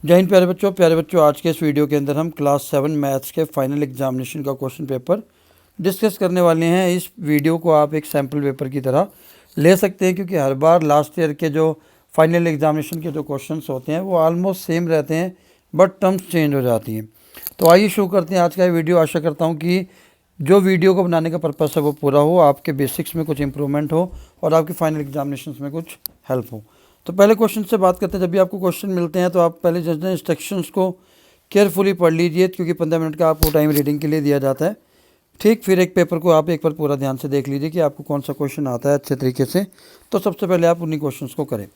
जय हिंद प्यारे बच्चों, आज के इस वीडियो के अंदर हम क्लास 7 मैथ्स के फाइनल एग्जामिनेशन का क्वेश्चन पेपर डिस्कस करने वाले हैं। इस वीडियो को आप एक सैम्पल पेपर की तरह ले सकते हैं, क्योंकि हर बार लास्ट ईयर के जो फाइनल एग्जामिनेशन के जो क्वेश्चंस होते हैं वो ऑलमोस्ट सेम रहते हैं, बट टर्म्स चेंज हो जाती हैं। तो आइए शुरू करते हैं आज का वीडियो। आशा करता हूँ कि जो वीडियो को बनाने का पर्पस है वो पूरा हो, आपके बेसिक्स में कुछ इंप्रूवमेंट हो और आपके फाइनल एग्जामिनेशन में कुछ हेल्प हो। तो पहले क्वेश्चन से बात करते हैं। जब भी आपको क्वेश्चन मिलते हैं तो आप पहले जितने इंस्ट्रक्शंस को केयरफुली पढ़ लीजिए, क्योंकि 15 मिनट का आपको टाइम रीडिंग के लिए दिया जाता है। ठीक, फिर एक पेपर को आप एक बार पूरा ध्यान से देख लीजिए कि आपको कौन सा क्वेश्चन आता है अच्छे तरीके से। तो सबसे पहले आप उन्हीं क्वेश्चंस को करें।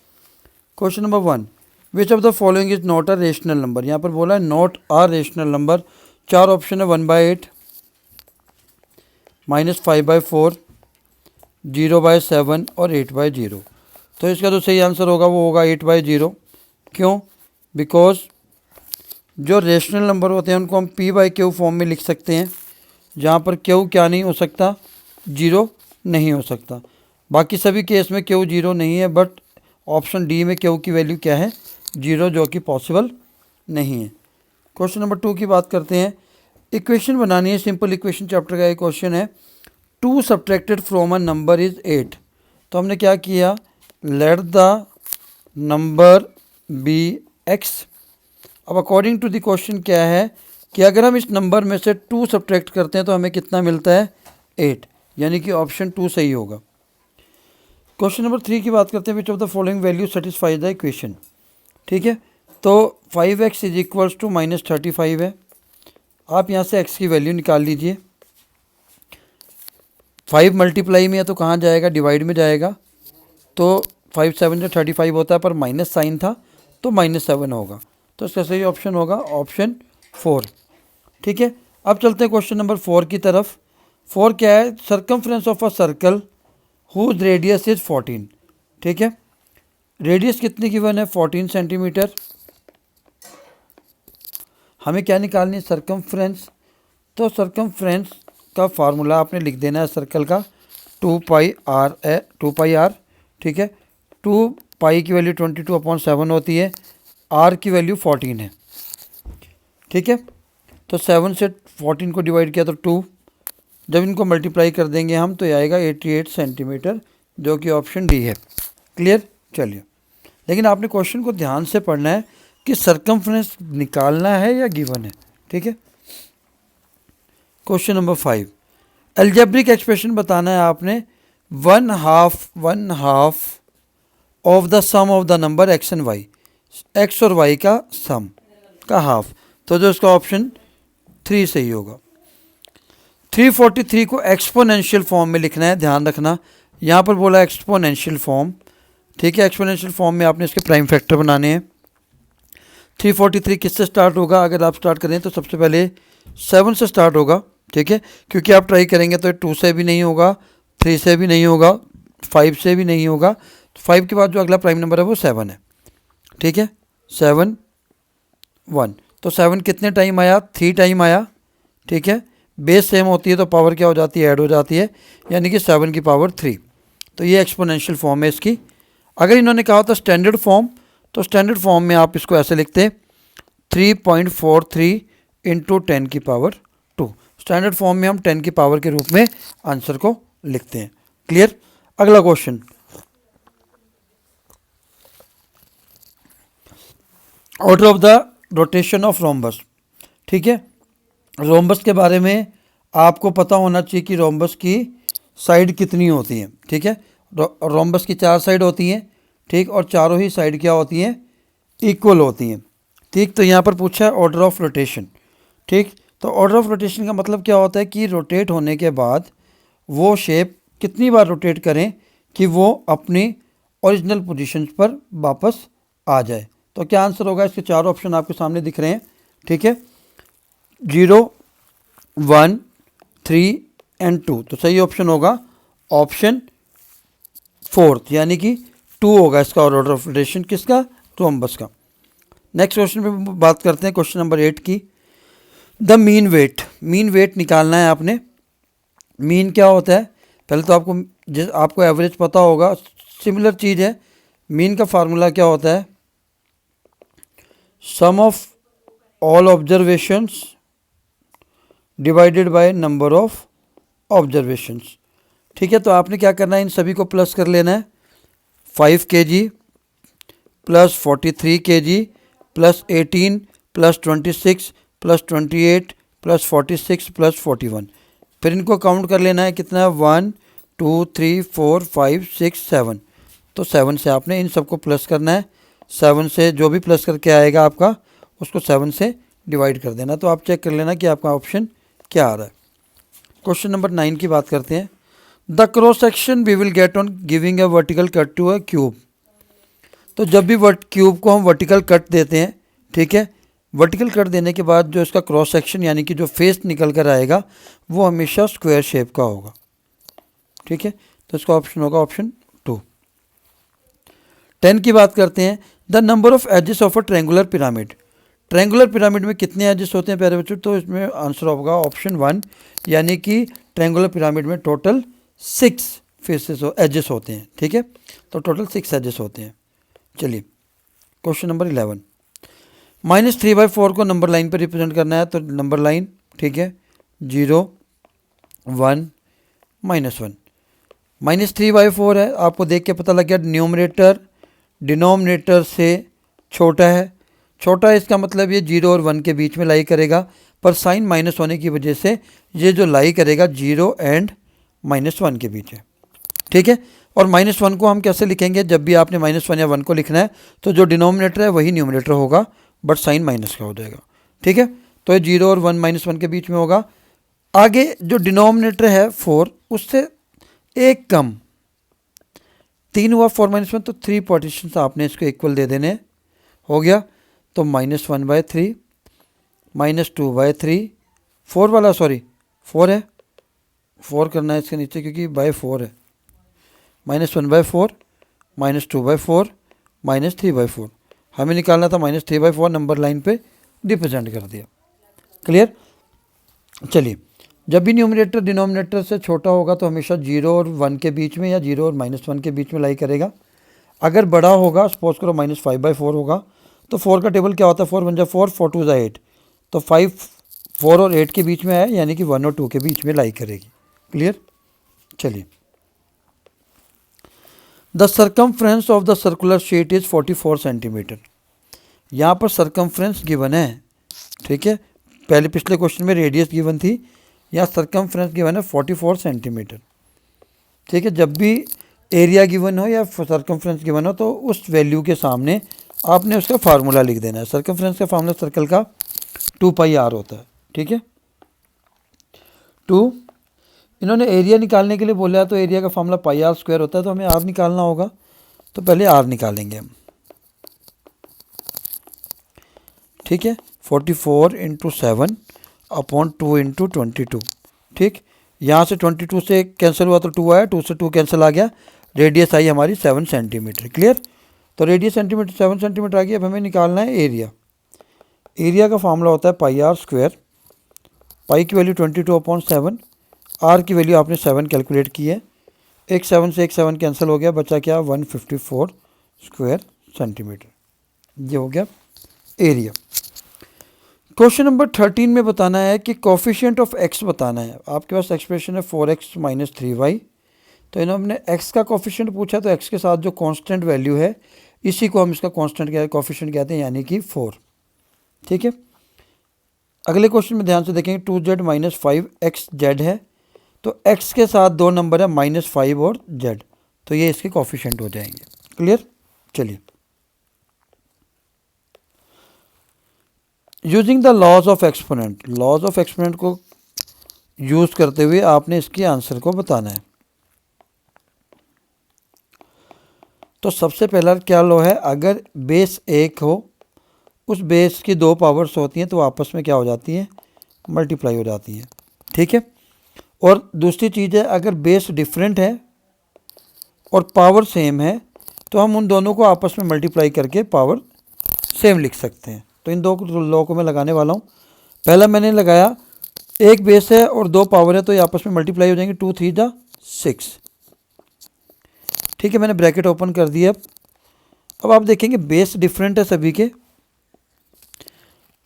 Question number 1, which of the following is not a rational number. यहाँ पर बोला है not a rational number. 4 option है, 1/8, -5/4, 0/7 और 8/0। तो इसका जो सही आंसर होगा वो होगा 8/0। क्यों? बिकॉज जो रेशनल नंबर होते हैं उनको हम p/q फॉर्म में लिख सकते हैं, जहाँ पर q क्या नहीं हो सकता, 0 नहीं हो सकता। बाकी सभी केस में q 0 नहीं है, बट ऑप्शन डी में q की वैल्यू क्या है, 0, जो कि पॉसिबल नहीं है। क्वेश्चन नंबर 2 की बात करते हैं। इक्वेशन बनानी है, सिंपल इक्वेशन चैप्टर का एक क्वेश्चन है। 2 subtracted from a number is 8। तो हमने क्या किया, let the number be x। अब अकॉर्डिंग टू द क्वेश्चन क्या है कि अगर हम इस नंबर में से 2 सब्ट्रैक्ट करते हैं तो हमें कितना मिलता है, 8, यानी कि ऑप्शन 2 सही होगा। क्वेश्चन नंबर 3 की बात करते हैं। Which of the following value satisfy the equation. ठीक है, तो 5x इज इक्वल्स टू -35 है। आप यहाँ से x की वैल्यू निकाल लीजिए। 5 मल्टीप्लाई में है तो कहाँ जाएगा, डिवाइड में जाएगा। तो 5 7 35 होता है, पर माइनस साइन था तो -7 होगा। तो इसका सही ऑप्शन होगा ऑप्शन 4। ठीक है, अब चलते हैं क्वेश्चन नंबर 4 की तरफ। 4 क्या है, circumference of a circle whose radius is 14। ठीक है, रेडियस कितनी गिवन है, 14 सेंटीमीटर। हमें क्या निकालनी है, सर्कमफ्रेंस। तो सर्कमफ्रेंस का फार्मूला आपने लिख देना है सर्कल का, 2πr है, 2πr। ठीक है, 2π की वैल्यू 22/7 होती है, r की वैल्यू 14 है। ठीक है, तो 7 से 14 को डिवाइड किया तो 2, जब इनको मल्टीप्लाई कर देंगे हम तो ये आएगा 88 सेंटीमीटर, जो कि ऑप्शन डी है। क्लियर? चलिए, लेकिन आपने क्वेश्चन को ध्यान से पढ़ना है कि सर्कमफ्रेंस निकालना है या गिवन है। ठीक है, क्वेश्चन नंबर 5, एल्जेब्रिक एक्सप्रेशन बताना है आपने। 1/2 of the sum of the number x and y, x और y का सम का हाफ। तो जो इसका ऑप्शन 3 सही होगा। 343 को एक्सपोनेंशियल फॉर्म में लिखना है, ध्यान रखना। यहाँ पर बोला एक्सपोनेंशियल फॉर्म। ठीक है, एक्सपोनेंशियल फॉर्म में आपने इसके प्राइम फैक्टर बनाने हैं। 343 किससे स्टार्ट होगा, अगर आप स्टार्ट करें तो सबसे पहले 7 से स्टार्ट होगा। ठीक है, क्योंकि आप ट्राई करेंगे तो 2 से भी नहीं होगा, 3 से भी नहीं होगा, 5 से भी नहीं होगा। 5 के बाद जो अगला प्राइम नंबर है वो 7 है। ठीक है, 7 1, तो 7 कितने टाइम आया, 3 टाइम आया। ठीक है, बेस सेम होती है तो पावर क्या हो जाती है, ऐड हो जाती है, यानी कि 7 की पावर 3। तो ये एक्सपोनेंशियल फॉर्म है इसकी। अगर इन्होंने कहा था स्टैंडर्ड फॉर्म, तो स्टैंडर्ड फॉर्म में आप इसको ऐसे लिखते हैं, 3.43 इंटू 10 की पावर 2। स्टैंडर्ड फॉर्म में हम 10 की पावर के रूप में आंसर को लिखते हैं। क्लियर? अगला question, order of the rotation of rhombus. ठीक है, रोम्बस के बारे में आपको पता होना चाहिए कि रोम्बस की साइड कितनी होती है। ठीक है, रोम्बस की 4 साइड होती हैं। ठीक, और चारों ही साइड क्या होती हैं, इक्वल होती हैं। ठीक, तो यहाँ पर पूछा है ऑर्डर ऑफ रोटेशन। ठीक, तो ऑर्डर ऑफ रोटेशन का मतलब क्या होता है कि रोटेट होने के बाद वो शेप कितनी बार रोटेट करें कि वो अपनी ओरिजिनल पोजीशन पर वापस आ जाए। तो क्या आंसर होगा, इसके 4 ऑप्शन आपके सामने दिख रहे हैं। ठीक है, 0, 1, 3 एंड 2। तो सही ऑप्शन होगा ऑप्शन 4, यानी कि 2 होगा इसका ऑर्डर ऑफ रोटेशन किसका, रोम्बस का। नेक्स्ट क्वेश्चन पे बात करते हैं, क्वेश्चन नंबर 8 की। The mean weight, mean weight निकालना है आपने। मीन क्या होता है, पहले तो आपको एवरेज पता होगा, सिमिलर चीज़ है। मीन का फार्मूला क्या होता है, sum of all observations divided by number of observations. ठीक है, तो आपने क्या करना है, इन सभी को प्लस कर लेना है। 5 kg plus 43 kg plus 18 plus 26 plus 28 plus 46 plus 41। फिर इनको काउंट कर लेना है, कितना है, 1 2 3 4 5 6 7। तो 7 से आपने इन सबको प्लस करना है। 7 से जो भी प्लस करके आएगा आपका, उसको 7 से डिवाइड कर देना। तो आप चेक कर लेना कि आपका ऑप्शन क्या आ रहा है। क्वेश्चन नंबर 9 की बात करते हैं। The cross section we will get on giving a vertical cut to a cube. तो जब भी क्यूब को हम वर्टिकल कट देते हैं, ठीक है, वर्टिकल कट देने के बाद जो इसका क्रॉस सेक्शन यानी कि जो फेस निकल कर आएगा वो हमेशा स्क्वायर शेप का होगा। ठीक है, तो इसका ऑप्शन होगा ऑप्शन 2। 10 की बात करते हैं। The number of edges of a triangular pyramid. Triangular pyramid में कितने एजेस होते हैं प्यारे बच्चों? तो इसमें आंसर होगा ऑप्शन 1, यानी कि ट्रायंगुलर पिरामिड में टोटल 6 फेसेस एजेस होते हैं। ठीक है, तो टोटल 6 एजेस होते हैं। चलिए क्वेश्चन नंबर 11। -3/4 को नंबर लाइन पर रिप्रेजेंट करना है। तो नंबर लाइन, ठीक है, 0 1 -1। -3/4 है, आपको देख के पता लग गया न्यूमरेटर डिनोमिनेटर से छोटा है। छोटा है इसका मतलब ये 0 और 1 के बीच में लाई करेगा, पर साइन माइनस होने की वजह से ये जो लाई करेगा 0 एंड -1 के बीच है। ठीक है, और -1 को हम कैसे लिखेंगे? जब भी आपने -1 या 1 को लिखना है तो जो डिनोमिनेटर है वही न्यूमरेटर होगा, बट साइन माइनस का हो जाएगा। ठीक है, तो ये 0 और 1 -1 के बीच में होगा। आगे जो डिनोमिनेटर है 4, उससे एक कम 3 हुआ, 4 -1, तो 3 पार्टीशन आपने इसको इक्वल दे देने। हो गया, तो -1/3 -2/3 4 वाला, सॉरी 4 है, 4 करना है इसके नीचे क्योंकि बाय 4 है। -1/4 -2/4 -3/4 हमें निकालना था। -3/4 नंबर लाइन पे रिप्रेजेंट कर दिया। क्लियर? चलिए, जब भी न्यूमरेटर डिनोमिनेटर से छोटा होगा तो हमेशा 0 और 1 के बीच में या 0 और -1 के बीच में लाई करेगा। अगर बड़ा होगा, सपोज करो -5/4 होगा, तो 4 का टेबल क्या होता है? 4 1 जा 4, 4 2 जा 8, तो 5 4 और 8 के बीच में है, यानी कि 1 और 2 के बीच में लाई करेगी। क्लियर? चलिए, the circumference of the circular sheet is 44 centimetre. यहाँ पर सर्कमफ्रेंस गिवन है। ठीक है, पहले पिछले क्वेश्चन में रेडियस गिवन थी, यहाँ सर्कमफ्रेंस गिवन है 44 सेंटीमीटर। ठीक है, जब भी एरिया गिवन हो या सर्कमफ्रेंस गिवन हो तो उस वैल्यू के सामने आपने उसका फार्मूला लिख देना है। सर्कमफ्रेंस का फार्मूला सर्कल का 2πr होता है। ठीक है, 2, इन्होंने एरिया निकालने के लिए बोला है, तो एरिया का फार्मूला πr² होता है, तो हमें r निकालना होगा। तो पहले r निकालेंगे हम। ठीक है, 44 × 7 अपॉन 2 × 22। ठीक, यहाँ से 22 से कैंसिल हुआ तो 2 आया, 2 से 2 कैंसिल आ गया, रेडियस आई हमारी 7 सेंटीमीटर। क्लियर? तो रेडियस सेंटीमीटर 7 सेंटीमीटर आ गई। अब हमें निकालना है एरिया। एरिया का फार्मूला होता है πr²। पाई की वैल्यू 22/7, आर की वैल्यू आपने 7 कैलकुलेट की है। एक 7 से एक 7 कैंसिल हो गया, बचा क्या? 154 स्क्वायर सेंटीमीटर। ये हो गया एरिया। क्वेश्चन नंबर 13 में बताना है कि कोफिशिएंट ऑफ x बताना है। आपके पास एक्सप्रेशन है 4x - 3y, तो इन्होंने x का कोफिशिएंट पूछा, तो x के साथ जो कांस्टेंट वैल्यू है इसी को हम इसका कांस्टेंट क्या है, कोफिशिएंट कहते हैं, यानी कि 4। ठीक है, अगले क्वेश्चन में ध्यान से देखेंगे। 2z - 5xz है, तो x के साथ दो नंबर है -5 और z, तो ये इसके कोफिशिएंट हो जाएंगे। क्लियर? चलिए, using the laws of exponent. Laws of exponent को यूज करते हुए आपने इसके आंसर को बताना है। तो सबसे पहला क्या लॉ है? अगर बेस 1 हो, उस बेस की 2 पावर्स होती हैं तो आपस में क्या हो जाती हैं? मल्टीप्लाई हो जाती हैं। ठीक है, और दूसरी चीज़ है, अगर बेस डिफरेंट है और पावर सेम है तो हम उन दोनों को आपस में मल्टीप्लाई करके पावर सेम लिख सकते हैं। तो इन दो लॉ को मैं लगाने वाला हूँ। पहला मैंने लगाया, एक बेस है और 2 पावर है, तो ये आपस में मल्टीप्लाई हो जाएंगे। 2 3 जा 6। ठीक है, मैंने ब्रैकेट ओपन कर दिया। अब आप देखेंगे बेस डिफरेंट है सभी के,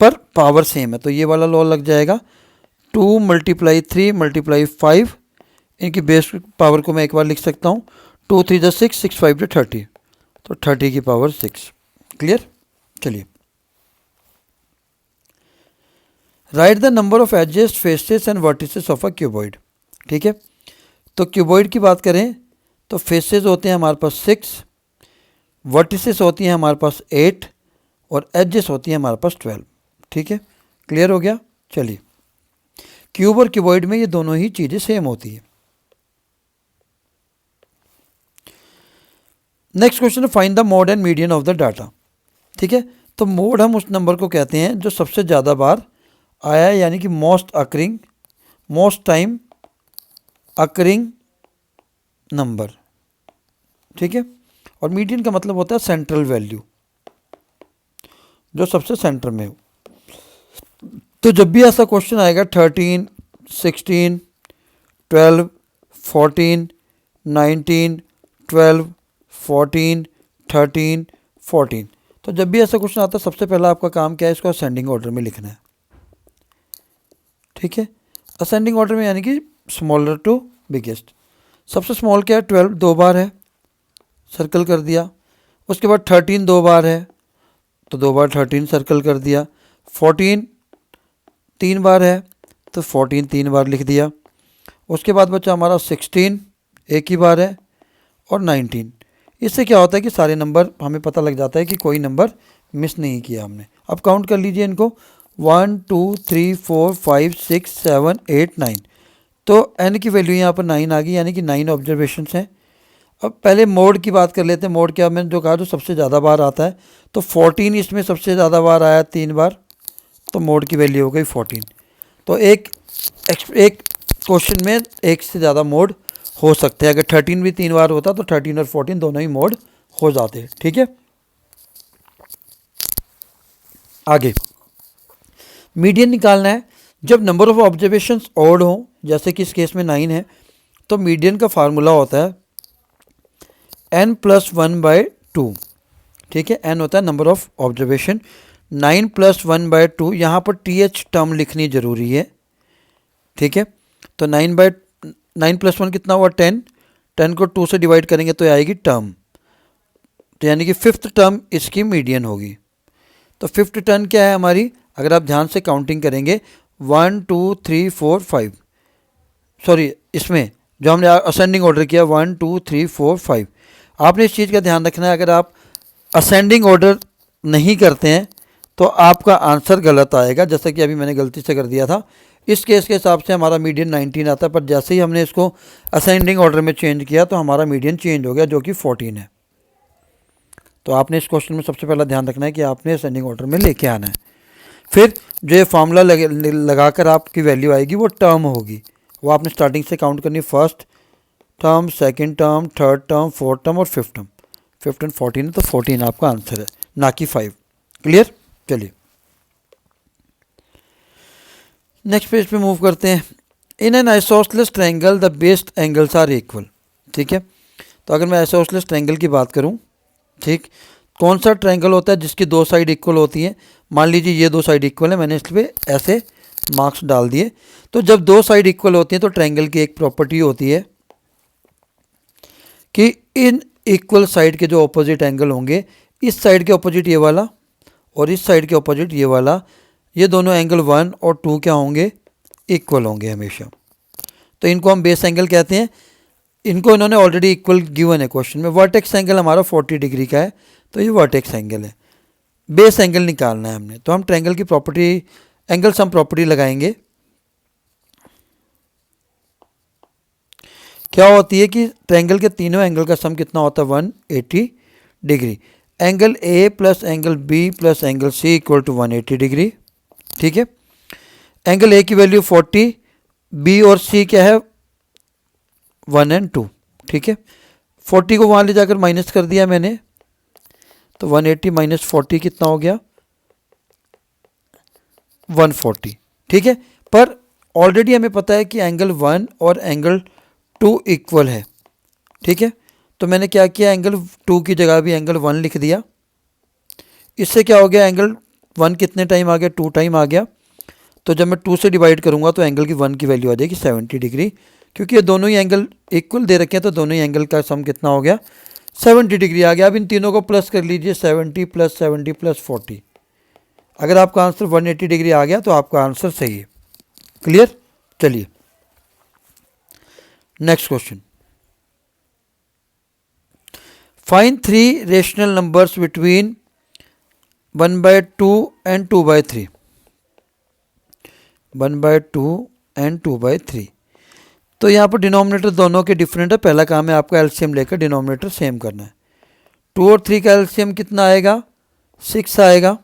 पर पावर सेम है, तो ये वाला लॉ लग जाएगा 2 × 3 × 5, इनकी बेस पावर को मैं एक बार लिख सकता हूँ 2 3 × 6 6 5 × 30, तो 30 की पावर 6। क्लियर। चलिए, write the number of edges, faces and vertices of a cuboid. ठीक है, तो क्यूबॉइड की बात करें तो फेसेस होते हैं हमारे पास 6, वर्टिसेस होती हैं हमारे पास 8 और एजेस होती हैं हमारे पास 12। ठीक है, क्लियर हो गया। चलिए, क्यूब और क्यूबॉइड में ये दोनों ही चीज़ें सेम होती है। Next question, find the mode and median of the data. ठीक है, तो मोड हम उस नंबर को कहते हैं जो सबसे ज़्यादा बार आया है, यानी कि most occurring, most time occurring number. ठीक है, और मीडियन का मतलब होता है सेंट्रल वैल्यू, जो सबसे सेंटर में हो। तो जब भी ऐसा क्वेश्चन आएगा 13, 16, 12, 14, 19, 12, 14, 13, 14, तो जब भी ऐसा क्वेश्चन आता है सबसे पहला आपका काम क्या है, इसको असेंडिंग ऑर्डर में लिखना है। ठीक है, असेंडिंग ऑर्डर में यानी कि स्मॉलर टू बिगेस्ट। सबसे स्मॉल क्या है, 12 2 बार है, सर्कल कर दिया। उसके बाद 13 2 बार है, तो 2 बार 13 सर्कल कर दिया। 14 3 बार है, तो 14 3 बार लिख दिया। उसके बाद बचा हमारा 16 एक ही बार है, और 19। इससे क्या होता है कि सारे नंबर हमें पता लग जाता है कि कोई नंबर मिस नहीं किया हमने। अब काउंट कर लीजिए इनको, 1 2 3 4 5 6 7 8 9, तो n की वैल्यू यहाँ पर 9 आ गई, यानी कि 9 ऑब्जर्वेशंस हैं। अब पहले मोड की बात कर लेते हैं। मोड क्या, मैंने जो कहा जो सबसे ज़्यादा बार आता है, तो 14 इसमें सबसे ज़्यादा बार आया 3 बार, तो मोड की वैल्यू हो गई 14। तो एक क्वेश्चन में एक से ज़्यादा मोड हो सकते हैं। अगर 13 भी 3 बार होता तो 13 और 14 दोनों ही मोड हो जाते। ठीक है, आगे मीडियन निकालना है। जब नंबर ऑफ ऑब्जर्वेशंस ऑड हो, जैसे कि इस केस में 9 है, तो मीडियन का फार्मूला होता है n + 1/2। ठीक है, n होता है नंबर ऑफ ऑब्जर्वेशन, 9 + 1/2, यहाँ पर th टर्म लिखनी ज़रूरी है। ठीक है, तो 9 + 1 कितना हुआ 10, 10 को 2 से डिवाइड करेंगे तो आएगी टर्म, तो यानी कि 5th टर्म इसकी मीडियन होगी। तो 5th टर्म क्या है हमारी, अगर आप ध्यान से काउंटिंग करेंगे 1 2 3 4 5, सॉरी इसमें जो हमने असेंडिंग ऑर्डर किया 1 2 3 4 5, आपने इस चीज़ का ध्यान रखना है, अगर आप असेंडिंग ऑर्डर नहीं करते हैं तो आपका आंसर गलत आएगा, जैसा कि अभी मैंने गलती से कर दिया था। इस केस के हिसाब से हमारा मीडियन 19 आता है, पर जैसे ही हमने इसको असेंडिंग ऑर्डर में चेंज किया तो हमारा मीडियन चेंज हो गया, जो कि 14 है। तो आपने इस क्वेश्चन में सबसे पहला ध्यान रखना है कि आपने असेंडिंग ऑर्डर में लेके आना है। फिर जो ये फार्मूला लगाकर आपकी वैल्यू आएगी वो टर्म होगी, वो आपने स्टार्टिंग से काउंट करनी, first term, second term, third term, fourth term और फिफ्थ टर्म। 15 14 है, तो 14 आपका आंसर है, ना कि 5। क्लियर। चलिए नेक्स्ट पेज पे मूव करते हैं। In an isosceles triangle the based angles are equal. ठीक है, तो अगर मैं आइसोसेलेस ट्रायंगल की बात करूं, ठीक, कौन सा ट्रायंगल होता है जिसकी 2 साइड इक्वल होती हैं। मान लीजिए ये 2 साइड इक्वल है, मैंने इस पर ऐसे मार्क्स डाल दिए। तो जब 2 साइड इक्वल होती हैं तो ट्रायंगल की एक प्रॉपर्टी होती है कि इन इक्वल साइड के जो ऑपोजिट एंगल होंगे, इस साइड के ऑपोजिट ये वाला और इस साइड के ऑपोजिट ये वाला, ये दोनों एंगल 1 और 2 क्या होंगे, इक्वल होंगे हमेशा। तो इनको हम बेस एंगल कहते हैं। इनको इन्होंने ऑलरेडी इक्वल गिवन है क्वेश्चन में। वर्टेक्स एंगल हमारा 40 डिग्री का है, तो ये वर्टेक्स एंगल है। बेस एंगल निकालना है हमने, तो हम ट्रायंगल की प्रॉपर्टी, एंगल सम प्रॉपर्टी लगाएंगे। क्या होती है कि ट्रायंगल के तीनों एंगल का सम कितना होता है, 180 degree. Angle A plus angle B plus angle C equal to 180 degree. ठीक है, एंगल ए की वैल्यू 40, बी और सी क्या है 1 और 2। ठीक है, 40 को वहाँ ले जाकर माइनस कर दिया मैंने, तो 180 - 40 कितना हो गया, 140। ठीक है, पर ऑलरेडी हमें पता है कि एंगल 1 और एंगल 2 इक्वल है। ठीक है, तो मैंने क्या किया, एंगल 2 की जगह भी एंगल 1 लिख दिया। इससे क्या हो गया, एंगल 1 कितने टाइम आ गया, 2 टाइम आ गया। तो जब मैं 2 से डिवाइड करूँगा तो एंगल की 1 की वैल्यू आ जाएगी 70 डिग्री, क्योंकि ये दोनों ही एंगल इक्वल दे रखे हैं, तो दोनों ही एंगल का सम कितना हो गया, 70 डिग्री आ गया। अब इन तीनों को प्लस कर लीजिए, 70 + 70 + 40। अगर आपका आंसर 180 डिग्री आ गया तो आपका आंसर सही है। क्लियर? चलिए next question. Find 3 rational numbers between 1/2 and 2/3। 1/2 and 2/3। तो यहाँ पर डिनोमिनेटर दोनों के डिफरेंट है। पहला काम है आपका एलसीएम लेकर डिनोमिनेटर सेम करना है। 2 और 3 का एलसीएम कितना आएगा, 6 आएगा।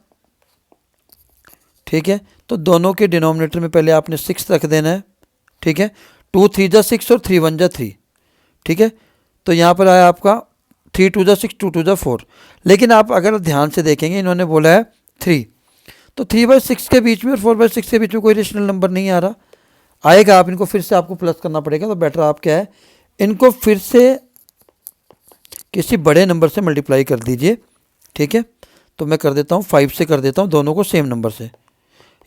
ठीक है, तो दोनों के डिनोमिनेटर में पहले आपने 6 रख देना है। ठीक है, 2 3 जा 6 और 3 1 जा 3। ठीक है, तो यहाँ पर आया आपका 3 2 जा 6, 2 2 जा 4। लेकिन आप अगर ध्यान से देखेंगे, इन्होंने बोला है 3, तो 3/6 के बीच में और 4/6 के बीच में कोई रेशनल नंबर नहीं आ रहा। आएगा, आप इनको फिर से आपको प्लस करना पड़ेगा। तो बेटर आप क्या है, इनको फिर से किसी बड़े नंबर से मल्टीप्लाई कर दीजिए। ठीक है, तो मैं कर देता हूँ 5 से कर देता हूँ, दोनों को सेम नंबर से।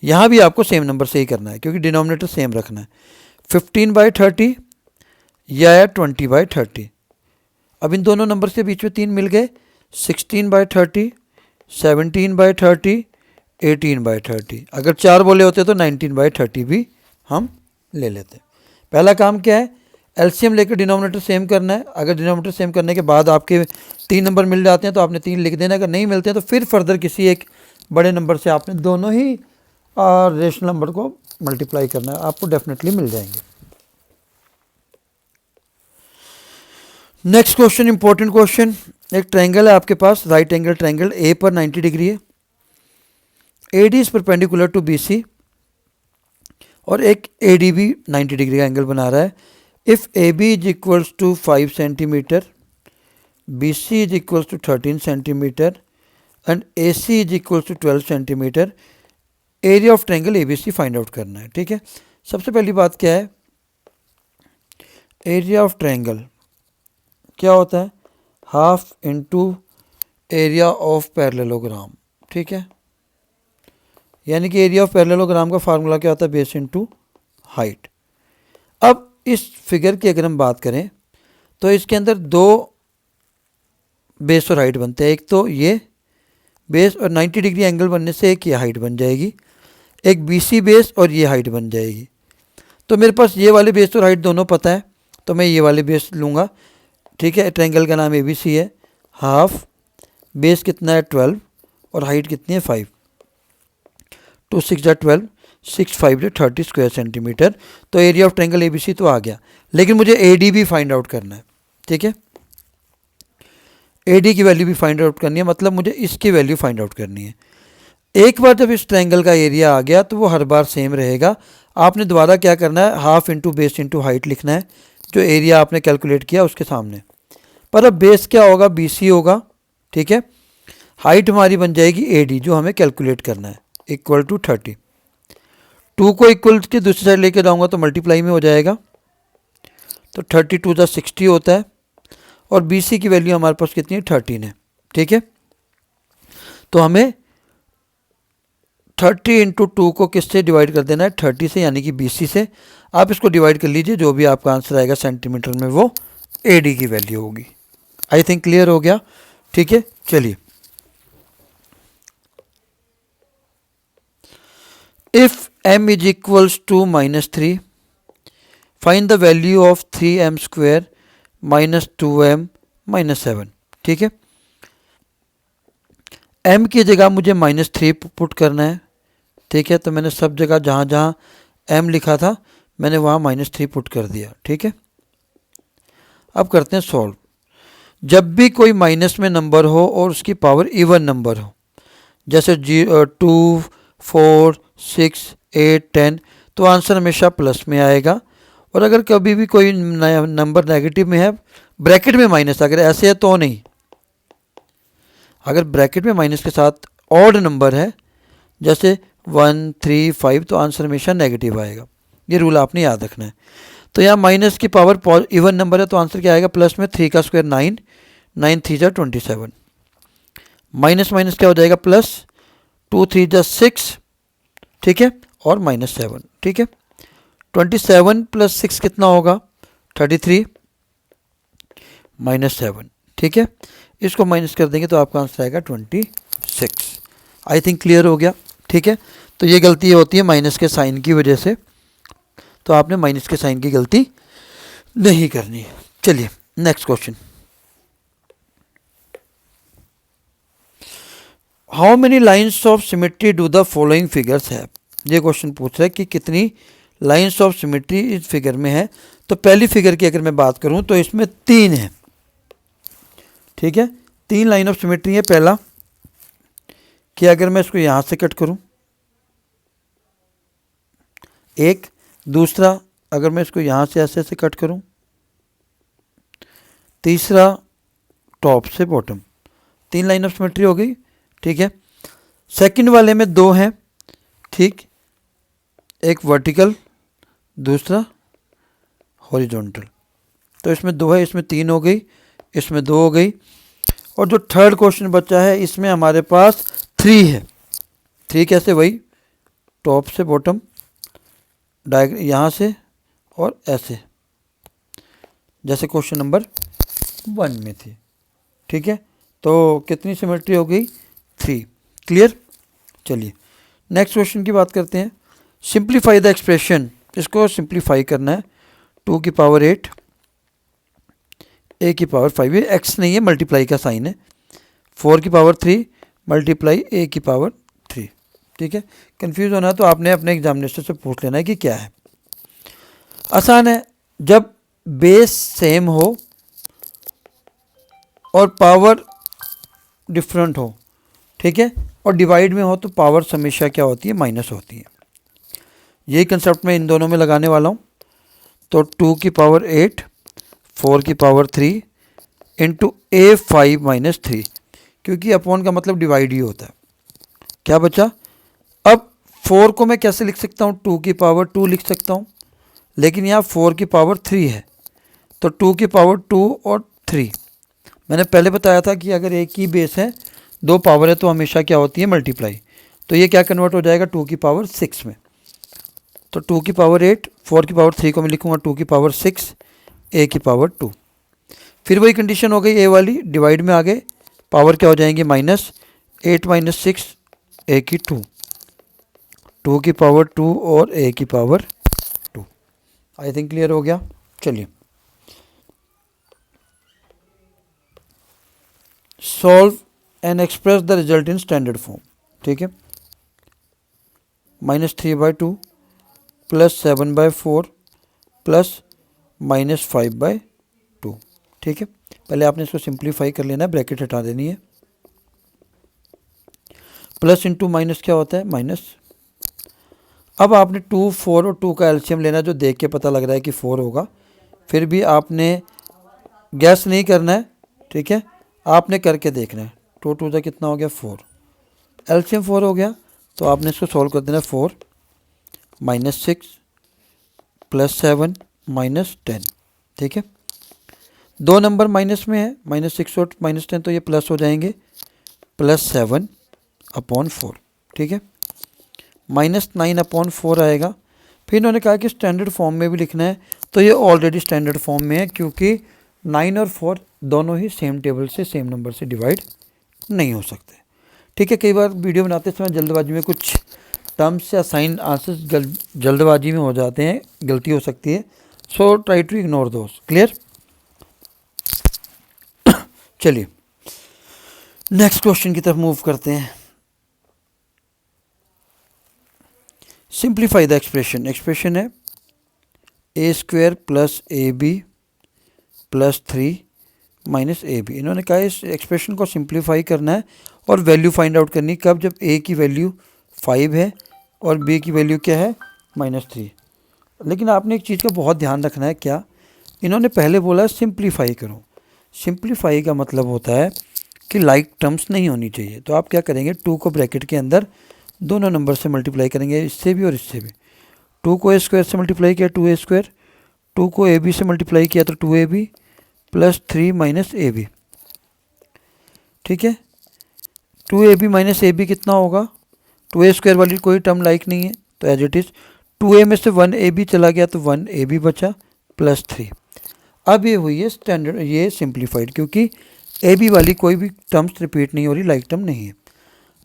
यहाँ भी आपको सेम नंबर से ही करना है, क्योंकि डिनोमिनेटर सेम रखना है। 15/30 या 20/30। अब इन दोनों नंबर के बीच में 3 मिल गए, 16/30, 17/30, 18/30। अगर 4 बोले होते तो 19/30 भी हम ले लेते। पहला काम क्या है, एलसीएम लेकर डिनोमिनेटर सेम करना है। अगर डिनोमिनेटर सेम करने के बाद आपके 3 नंबर मिल जाते हैं तो आपने 3 लिख देना। अगर नहीं मिलते हैं तो फिर फर्दर किसी एक बड़े नंबर से आपने दोनों ही रेशनल नंबर को मल्टीप्लाई करना है, आपको डेफिनेटली मिल जाएंगे। Next question, important question. एक ट्रायंगल है आपके पास, राइट एंगल ट्रायंगल। ए पर 90 डिग्री है, AD is perpendicular to BC, और एक AD भी 90 डिग्री का एंगल बना रहा है। If AB is equals to 5 centimetre, BC is equals to 13 centimetre and AC is equals to 12 centimetre, area of triangle ABC find out करना है। ठीक है, सबसे पहली बात क्या है, एरिया ऑफ ट्रायंगल क्या होता है, half into area of parallelogram. ठीक है, यानी कि एरिया ऑफ पैरेललोग्राम का फार्मूला क्या होता है, बेस इंटू हाइट। अब इस फिगर की अगर हम बात करें तो इसके अंदर 2 बेस और हाइट बनते हैं। एक तो ये बेस और 90 डिग्री एंगल बनने से एक ये हाइट बन जाएगी, एक BC बेस और ये हाइट बन जाएगी। तो मेरे पास ये वाले बेस और हाइट दोनों पता है, तो मैं ये वाले बेस लूँगा। ठीक है, ट्रायंगल का नाम ABC है। हाफ बेस कितना है 12 और हाइट कितनी है 5, 2 6 जा 12, 6 5 जा 30 स्क्वायर सेंटीमीटर। तो एरिया ऑफ ट्रायंगल ABC तो आ गया, लेकिन मुझे AD भी फाइंड आउट करना है। ठीक है, AD की वैल्यू भी फाइंड आउट करनी है, मतलब मुझे इसकी वैल्यू फाइंड आउट करनी है। एक बार जब इस ट्रायंगल का एरिया आ गया तो वो हर बार सेम रहेगा। आपने दोबारा क्या करना है, half into base into height लिखना है, जो एरिया आपने कैलकुलेट किया उसके सामने। पर अब बेस क्या होगा, BC होगा। ठीक है, हाइट हमारी बन जाएगी AD, जो हमें कैलकुलेट करना है, इक्वल टू 30। 2 को इक्वल की दूसरी साइड लेके जाऊँगा तो मल्टीप्लाई में हो जाएगा, तो 32 जा 60 होता है, और BC की वैल्यू हमारे पास कितनी है, 13 है। ठीक है, तो हमें 30 इंटू 2 को किससे डिवाइड कर देना है, 30 से, यानी कि BC से। आप इसको डिवाइड कर लीजिए, जो भी आपका आंसर आएगा सेंटीमीटर में वो AD की वैल्यू होगी। आई थिंक क्लियर हो गया। ठीक है, चलिए। If m is equals to -3, find the value of 3m² -2m -7। ठीक है, m की जगह मुझे -3 पुट करना है। ठीक है, तो मैंने सब जगह जहाँ जहाँ m लिखा था मैंने वहाँ -3 पुट कर दिया। ठीक है, अब करते हैं सॉल्व। जब भी कोई माइनस में नंबर हो और उसकी पावर इवन नंबर हो, जैसे 2 4 6 8 10, तो आंसर हमेशा प्लस में आएगा। और अगर कभी भी कोई नंबर नेगेटिव में है, ब्रैकेट में माइनस, अगर ऐसे है तो नहीं, अगर ब्रैकेट में माइनस के साथ ऑड नंबर है जैसे 1 3 5, तो आंसर हमेशा नेगेटिव आएगा। ये रूल आपने याद रखना है। तो यहाँ माइनस की पावर इवन नंबर है, तो आंसर क्या आएगा, प्लस में 3 का स्क्वायर 9 3 जा 27, माइनस माइनस क्या हो जाएगा, प्लस 2 3 जा 6, ठीक है, और -7, ठीक है। 27 + 6 कितना होगा? 33 -7, ठीक है। इसको माइनस कर देंगे तो आपका आंसर आएगा 26। आई थिंक क्लियर हो गया, ठीक है। तो ये गलती होती है माइनस के साइन की वजह से, तो आपने माइनस के साइन की गलती नहीं करनी है। चलिए next question. How many lines of symmetry do the following figures है? ये क्वेश्चन पूछ रहा है कि कितनी लाइन्स ऑफ सिमेट्री इस फिगर में है। तो पहली फिगर की अगर मैं बात करूं तो इसमें 3 है, ठीक है, 3 लाइन ऑफ सिमेट्री है। पहला कि अगर मैं इसको यहां से कट करूं, एक, दूसरा अगर मैं इसको यहां से ऐसे से कट करूं, तीसरा टॉप से बॉटम, 3 लाइन ऑफ सिमेट्री हो गई, ठीक है। सेकंड वाले में 2 हैं, ठीक, एक वर्टिकल, दूसरा हॉरिजॉन्टल। तो इसमें 2 है, इसमें 3 हो गई, इसमें 2 हो गई। और जो थर्ड क्वेश्चन बचा है इसमें हमारे पास 3 है। 3 कैसे? वही टॉप से बॉटम, डायग्राम यहाँ से और ऐसे, जैसे क्वेश्चन नंबर 1 में थी, ठीक है। तो कितनी सिमेट्री हो गई? 3। क्लियर। चलिए नेक्स्ट क्वेश्चन की बात करते हैं। सिंप्लीफाई द एक्सप्रेशन, इसको सिंप्लीफाई करना है। 2 की पावर 8 a की पावर 5, ये x नहीं है, मल्टीप्लाई का साइन है। 4 की पावर 3 मल्टीप्लाई a की पावर 3, ठीक है। कंफ्यूज होना है तो आपने अपने एग्जामिनेशन से पूछ लेना है कि क्या है। आसान है, जब बेस सेम हो और पावर डिफरेंट हो, ठीक है, और डिवाइड में हो तो पावर हमेशा क्या होती है? माइनस होती है। यही कंसेप्ट मैं इन दोनों में लगाने वाला हूँ। तो 2 की पावर 8, 4 की पावर 3 इंटू a5 - 3, क्योंकि अपॉन का मतलब डिवाइड ही होता है। क्या बचा? अब 4 को मैं कैसे लिख सकता हूँ? 2 की पावर 2 लिख सकता हूँ, लेकिन यहाँ 4 की पावर 3 है, तो 2 की पावर 2 और 3। मैंने पहले बताया था कि अगर एक ही बेस है, 2 पावर है, तो हमेशा क्या होती है? मल्टीप्लाई। तो ये क्या कन्वर्ट हो जाएगा? 2 की पावर 6 में। तो 2 की पावर 8, 4 की पावर 3 को मैं लिखूंगा 2 की पावर 6, a की पावर 2। फिर वही कंडीशन हो गई, a वाली, डिवाइड में आ गए, पावर क्या हो जाएंगे? माइनस। 8 - 6 a की 2, 2 की पावर 2 और a की पावर 2। आई थिंक क्लियर हो गया। चलिए solve and express the result in standard form, ठीक है। -3/2 + 7/4 + -5/2, ठीक है। पहले आपने इसको सिंप्लीफाई कर लेना है, ब्रैकेट हटा देनी है। प्लस इंटू माइनस क्या होता है? माइनस। अब आपने 2, 4 और 2 का एलसीएम लेना है, जो देख के पता लग रहा है कि 4 होगा। फिर भी आपने गैस नहीं करना है, ठीक है, आपने करके देखना है। 2 2 कितना हो गया? 4। एलसीएम 4 हो गया, तो आपने इसको सॉल्व कर देना। 4 -6 + 7 -10, ठीक है। 2 नंबर माइनस में है, -6 और -10, तो ये प्लस हो जाएंगे, +7/4, ठीक है। -9/4 आएगा। फिर इन्होंने कहा कि स्टैंडर्ड फॉर्म में भी लिखना है, तो ये ऑलरेडी स्टैंडर्ड फॉर्म में है, क्योंकि 9 और 4 दोनों ही सेम टेबल से, सेम नंबर से डिवाइड नहीं हो सकते, ठीक है। कई बार वीडियो बनाते समय जल्दबाजी में कुछ टर्म्स या साइन आंसर्स जल्दबाजी में हो जाते हैं, गलती हो सकती है, so try to ignore those. Clear. चलिए नेक्स्ट क्वेश्चन की तरफ मूव करते हैं। सिंप्लीफाई द एक्सप्रेशन, एक्सप्रेशन है a² + ab + 3 - ab। इन्होंने कहा इस एक्सप्रेशन को सिंप्लीफाई करना है और वैल्यू फाइंड आउट करनी। कब? जब a की वैल्यू 5 है और b की वैल्यू क्या है? -3। लेकिन आपने एक चीज़ का बहुत ध्यान रखना है। क्या? इन्होंने पहले बोला सिंप्लीफाई करो। सिंप्लीफाई का मतलब होता है कि लाइक टर्म्स नहीं होनी चाहिए। तो आप क्या करेंगे? 2 को ब्रैकेट के अंदर दोनों नंबर से मल्टीप्लाई करेंगे, इससे भी और इससे भी। 2 को a² से मल्टीप्लाई किया 2a², 2 को ab से मल्टीप्लाई किया तो 2ab + 3 - ab, ठीक है। 2ab - ab कितना होगा? 2a² वाली कोई टर्म लाइक नहीं है तो एज इट इज़ 2a में से 1ab चला गया तो 1ab बचा +3। अब ये हुई है स्टैंडर्ड, ये सिंप्लीफाइड, क्योंकि ab वाली कोई भी टर्म्स रिपीट नहीं हो रही, लाइक टर्म नहीं है।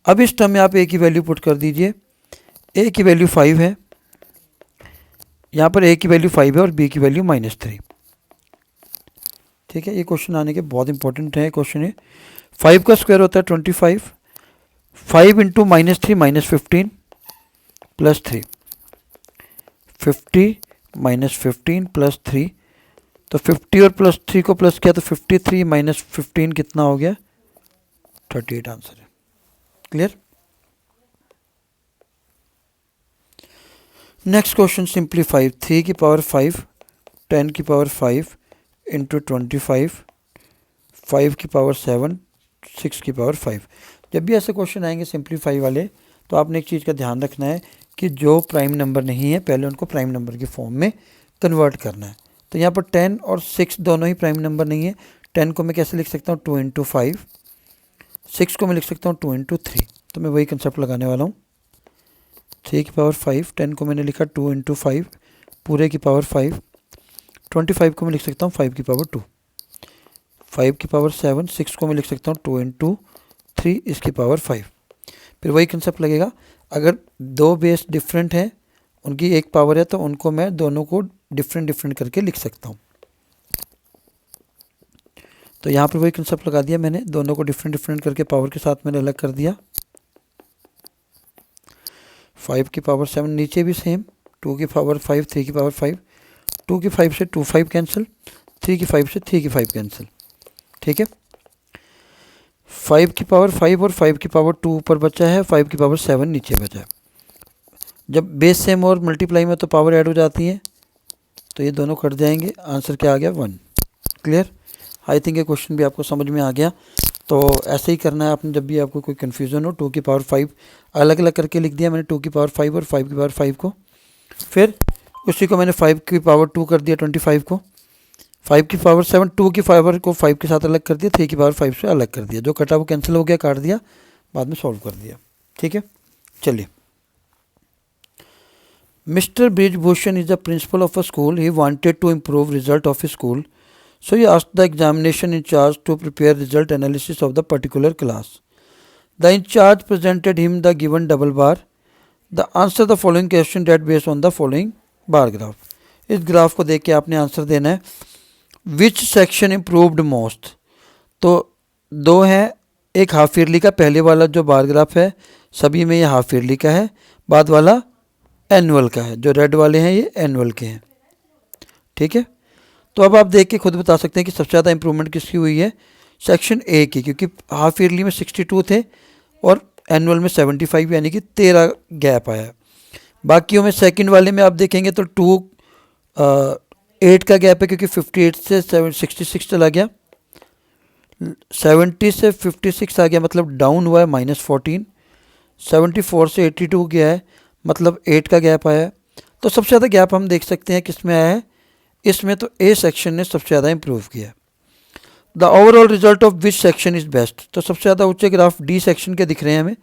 अब इस टर्म में आप a की वैल्यू पुट कर दीजिए। a की वैल्यू 5 है, यहाँ पर a की वैल्यू 5 है और b की वैल्यू -3। ठीक है, ये क्वेश्चन आने के बहुत इंपॉर्टेंट है क्वेश्चन है। 5 का स्क्वायर होता है 25, 5 इंटू -3 -15 +3, 50 -15 +3, तो 50 और +3 को प्लस किया तो 53 -15 कितना हो गया 38 आंसर है। क्लियर। Next question simplify. 3 की पावर 5, 10 की पावर 5 इंटू 25, 5 की पावर 7, 6 की पावर 5। जब भी ऐसे क्वेश्चन आएंगे सिंप्लीफाई वाले तो आपने एक चीज़ का ध्यान रखना है कि जो प्राइम नंबर नहीं है पहले उनको प्राइम नंबर की फॉर्म में कन्वर्ट करना है। तो यहाँ पर 10 और 6 दोनों ही प्राइम नंबर नहीं है। 10 को मैं कैसे लिख सकता हूँ 2 इंटू 5, 6 को मैं लिख सकता हूँ 2 इंटू 3। तो मैं वही कंसेप्ट लगाने वाला हूँ। 3 की पावर 5, 10 को मैंने लिखा 2 इंटू 5 पूरे की पावर 5, 25 को मैं लिख सकता हूँ 5 की पावर 2, 5 की पावर 7, 6 को मैं लिख सकता हूँ 2 इंटू 3 इसकी पावर 5। फिर वही कंसेप्ट लगेगा, अगर दो बेस डिफरेंट हैं उनकी एक पावर है तो उनको मैं दोनों को डिफरेंट करके लिख सकता हूँ। तो यहाँ पर वही कंसेप्ट लगा दिया मैंने, दोनों को डिफरेंट करके पावर के साथ मैंने अलग कर दिया। 5 की पावर 7 नीचे भी सेम, 2 की पावर 5, 3 की पावर 5, 2 की 5 से 2 5 कैंसिल, 3 की 5 से 3 की 5 कैंसिल। ठीक है, 5 की पावर 5 और 5 की पावर 2 ऊपर बचा है, 5 की पावर 7 नीचे बचा है। जब बेस सेम और मल्टीप्लाई में तो पावर ऐड हो जाती है तो ये दोनों कट जाएंगे, आंसर क्या आ गया 1। क्लियर। आई थिंक ये क्वेश्चन भी आपको समझ में आ गया। तो ऐसे ही करना है आपने, जब भी आपको कोई कन्फ्यूज़न हो 2 की पावर 5 अलग अलग करके लिख दिया मैंने, 2 की पावर 5 और 5 की पावर 5 को, फिर उसी को मैंने 5 की पावर 2 कर दिया 25 को, 5 की पावर 7 2 की पावर को 5 के साथ अलग कर दिया, 3 की पावर 5 से अलग कर दिया, जो कटा वो कैंसिल हो गया, काट दिया, बाद में सॉल्व कर दिया। ठीक है, चलिए। Mr. Brijbhushan is the principal of a school. He wanted to improve result of his school, so he asked the examination in charge to prepare result analysis of the particular class. The in charge presented him the given double bar. The answer the following question that based on the following bar graph. इस graph को देख के आपने answer देना है। Which section improved most? तो दो हैं, एक हाफ ईयरली का, पहले वाला जो बार ग्राफ है सभी में ये हाफ ईयरली का है, बाद वाला एनुअल का है, जो रेड वाले हैं ये एनुअल के हैं। ठीक है, तो अब आप देख के खुद बता सकते हैं कि सबसे ज़्यादा इंप्रूवमेंट किसकी हुई है, सेक्शन ए की, क्योंकि हाफ ईयरली में 62 थे और एनुअल में 75, यानी कि 13 गैप आया। बाकियों में सेकंड वाले में आप देखेंगे तो 8 का गैप है, क्योंकि 58 से 66 चला गया, 70 से 56 आ गया, मतलब डाउन हुआ है -14, 74 से 82 गया है, मतलब 8 का गैप आया है। तो सबसे ज़्यादा गैप हम देख सकते हैं किस में आया है, इसमें तो ए सेक्शन ने सबसे ज़्यादा इंप्रूव किया। The overall result of which section is best, तो सबसे ज़्यादा ऊंचे ग्राफ डी सेक्शन के दिख रहे हैं हमें,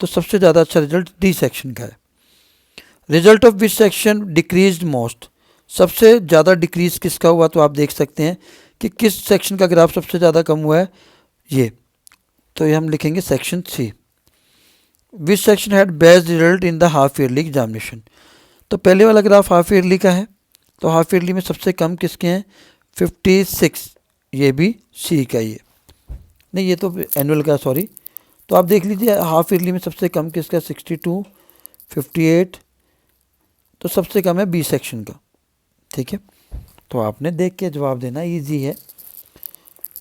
तो सबसे ज़्यादा अच्छा रिजल्ट डी सेक्शन का है। Result of which section decrease most, सबसे ज़्यादा डिक्रीज किसका हुआ, तो आप देख सकते हैं कि किस सेक्शन का ग्राफ सबसे ज़्यादा कम हुआ है, ये, तो ये हम लिखेंगे section C. Which section had best result in the half yearly examination, तो पहले वाला ग्राफ हाफ ईयरली का है, तो हाफ ईयरली में सबसे कम किसके हैं 56, ये भी सी का ही है, नहीं ये तो एनुअल का, सॉरी। तो आप देख लीजिए हाफ ईयरली में सबसे कम किसका 62, 58, तो सबसे कम है बी सेक्शन का। ठीक है, तो आपने देख के जवाब देना, ईजी है।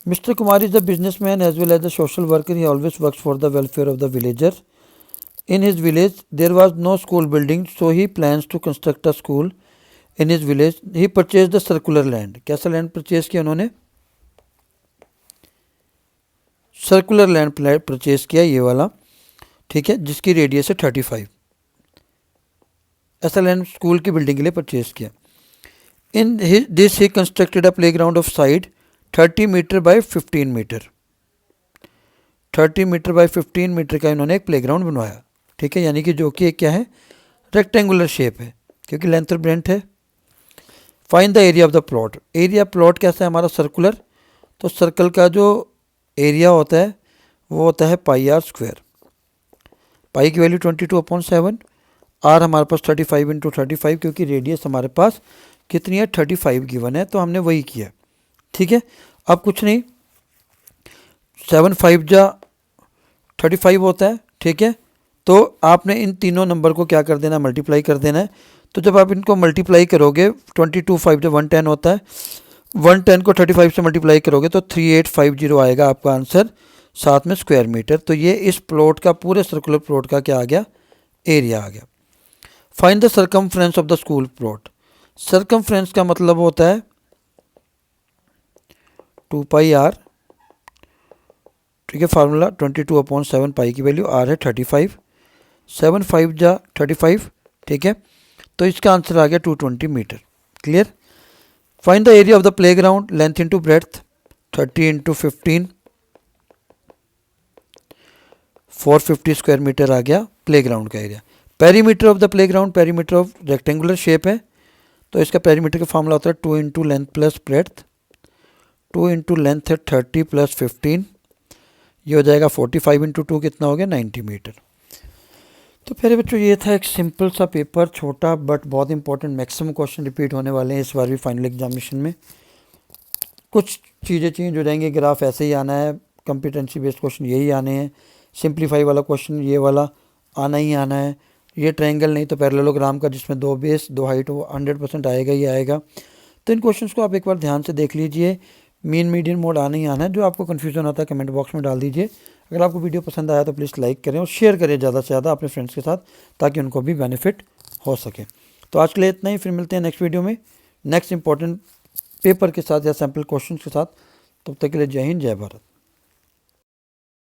Mister Kumar is the businessman as well as the social worker, he always works for the welfare of the villager. In his village, there was no school building, so he plans to construct a school in his village. He purchased the circular land. कैसा land purchase किया उन्होंने, circular land purchase किया, ये वाला। ठीक है, जिसकी radius है 35, ऐसा लैंड स्कूल की बिल्डिंग के लिए परचेज किया। In this he constructed a playground of side 30 metre by 15 metre, 30 metre by 15 metre का इन्होंने एक प्ले ग्राउंड बनवाया। ठीक है, यानी कि जो कि एक क्या है, रेक्टेंगुलर शेप है क्योंकि लेंथ और ब्रेड्थ है। Find the area of the plot. Area plot कैसा है हमारा, सर्कुलर, तो सर्कल का जो एरिया होता है वो होता है पाई आर स्क्वायर। पाई की वैल्यू 22/7, आर हमारे पास 35 इंटू 35 क्योंकि रेडियस हमारे पास कितनी है 35 गिवन है, तो हमने वही किया। ठीक है, अब कुछ नहीं, 7 5 जा 35 होता है। ठीक है, तो आपने इन तीनों नंबर को क्या कर देना है, मल्टीप्लाई कर देना है। तो जब आप इनको मल्टीप्लाई करोगे 22 5 जब 110 होता है, 110 को 35 से मल्टीप्लाई करोगे तो 3850 आएगा आपका आंसर, साथ में स्क्वायर मीटर। तो ये इस प्लॉट का, पूरे सर्कुलर प्लॉट का क्या आ गया, एरिया आ गया। Find the circumference of the school plot. Circumference का मतलब होता है 2 पाई आर। ठीक है, फार्मूला 22/7, पाई की वैल्यू आर है 35, 7 5 जा 35। ठीक है, तो इसका आंसर आ गया 220 metre. Clear. Find the area of the playground, length into breadth, 30 into 15, 450 square metre आ गया प्ले ग्राउंड का area. Perimeter of the playground, perimeter of rectangular shape है, तो इसका पेरीमीटर का फॉर्मूला होता है 2 into length plus breadth. 2 into length है 30 प्लस 15, ये हो जाएगा 45 इंटू 2 कितना हो गया 90 मीटर। तो प्यारे बच्चों, ये था एक सिंपल सा पेपर, छोटा बट बहुत इंपॉर्टेंट। मैक्सिमम क्वेश्चन रिपीट होने वाले हैं इस बार भी फाइनल एग्जामिनेशन में। कुछ चीज़ें चेंज हो जाएंगी, ग्राफ ऐसे ही आना है, कॉम्पिटेंसी बेस्ड क्वेश्चन यही आने हैं, सिंप्लीफाई वाला क्वेश्चन ये वाला आना ही आना है। ये ट्रायंगल नहीं तो पैरेललोग्राम का जिसमें 2 बेस 2 हाइट वो 100% आएगा ही आएगा। तो इन क्वेश्चंस को आप एक बार ध्यान से देख लीजिए। मीन मीडियन मोड आना ही आना है। जो आपको कन्फ्यूजन आता है कमेंट बॉक्स में डाल दीजिए। अगर आपको वीडियो पसंद आया तो प्लीज़ लाइक करें और शेयर करें ज़्यादा से ज़्यादा अपने फ्रेंड्स के साथ, ताकि उनको भी बेनिफिट हो सके। तो आज के लिए इतना ही, फिर मिलते हैं नेक्स्ट वीडियो में नेक्स्ट इंपॉर्टेंट पेपर के साथ या सैम्पल क्वेश्चन के साथ। तब तक के लिए जय हिंद, जय भारत।